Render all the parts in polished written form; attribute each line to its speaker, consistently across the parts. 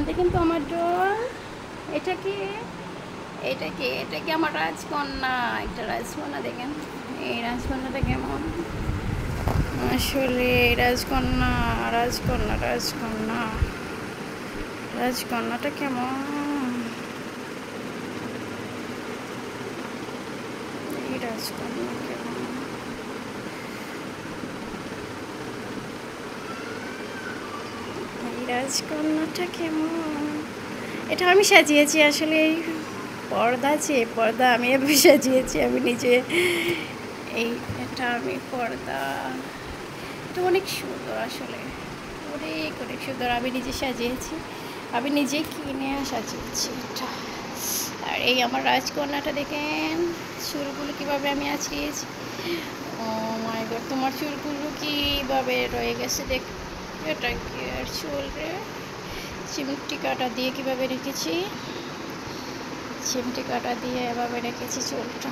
Speaker 1: দেখেন তো আমার ডল। এটা কি এটা কি আমার রাজকন্যা, একটা রাজকন্যা। দেখেন এই রাজকন্যাটা কেমন আসলে। রাজকন্যা রাজকন্যা রাজকন্যা রাজকন্যাটা কেমন, এই রাজকন্যা কেমন। এই রাজকন্যাটা কেমন। এটা আমি সাজিয়েছি আসলে, এই পর্দা আছে, পর্দা আমি সাজিয়েছি আমি নিজে। এই এটা আমি পর্দা, এটা অনেক সুন্দর আসলে, অনেক অনেক সুন্দর। আমি নিজে সাজিয়েছি, আমি নিজে কিনে সাজিয়েছি এটা। আর এই আমার রাজকন্যাটা দেখেন, চুলগুলো কীভাবে আমি আঁচড়িয়েছি। ও মাই গড, তোমার চুলগুলো কীভাবে রয়ে গেছে দেখ। এটা কি আর চুল রে, চিমটি কাটা দিয়ে কীভাবে রেখেছি, চিমটি কাটা দিয়ে এভাবে রেখেছি চুলটা।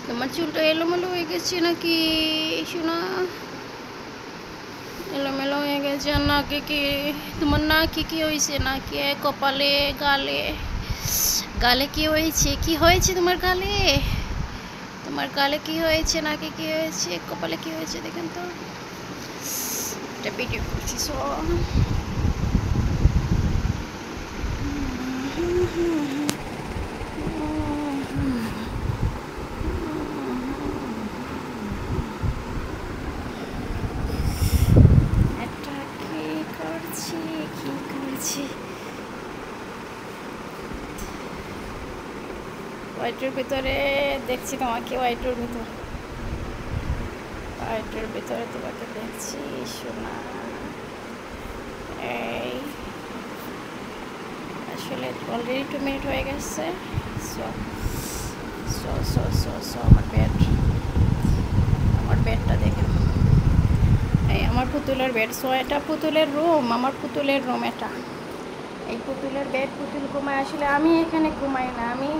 Speaker 1: তোমার চুলটা এলোমেলো হয়ে গেছে নাকি শোনা, এলোমেলো হয়ে গেছে। নাকি কি তোমার, নাকি কি হয়েছে, নাকি কপালে, গালে, গালে কি হয়েছে, কি হয়েছে তোমার গালে, তোমার গালে কি হয়েছে, নাকি কি হয়েছে, কপালে কি হয়েছে দেখেন তো। এটা ভিডিও করছি সো এটা কি করছি, কি করছি। হোয়াইটের ভিতরে দেখছি তোমাকে, হোয়াইটের ভিতরে, হোয়াইটের ভিতরে তোমাকে দেখছি শোনা। এই আসলে অলরেডি 2 মিনিট হয়ে গেছে। So so so so so আমার বেড, আমার বেডটা দেখেন, এই আমার পুতুলের বেড। সো এটা পুতুলের রুম, আমার পুতুলের রুম এটা। এই পুতুলের বেড, পুতুল ঘুমায় আসলে, আমি এখানে ঘুমাই না, আমি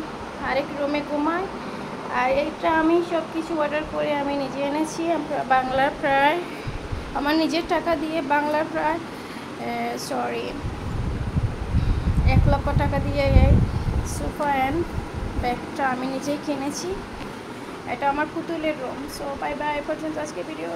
Speaker 1: আরেক রুমে ঘুমাই। আর এইটা আমি সব কিছু অর্ডার করে আমি নিজে এনেছি, বাংলার প্রায়, আমার নিজের টাকা দিয়ে বাংলার প্রায় সরি 1 লক্ষ টাকা দিয়ে এই সোফা অ্যান্ড ব্যাগটা আমি নিজেই কিনেছি। এটা আমার পুতুলের রুম। সো বাই বাই, পর্যন্ত আজকে ভিডিও।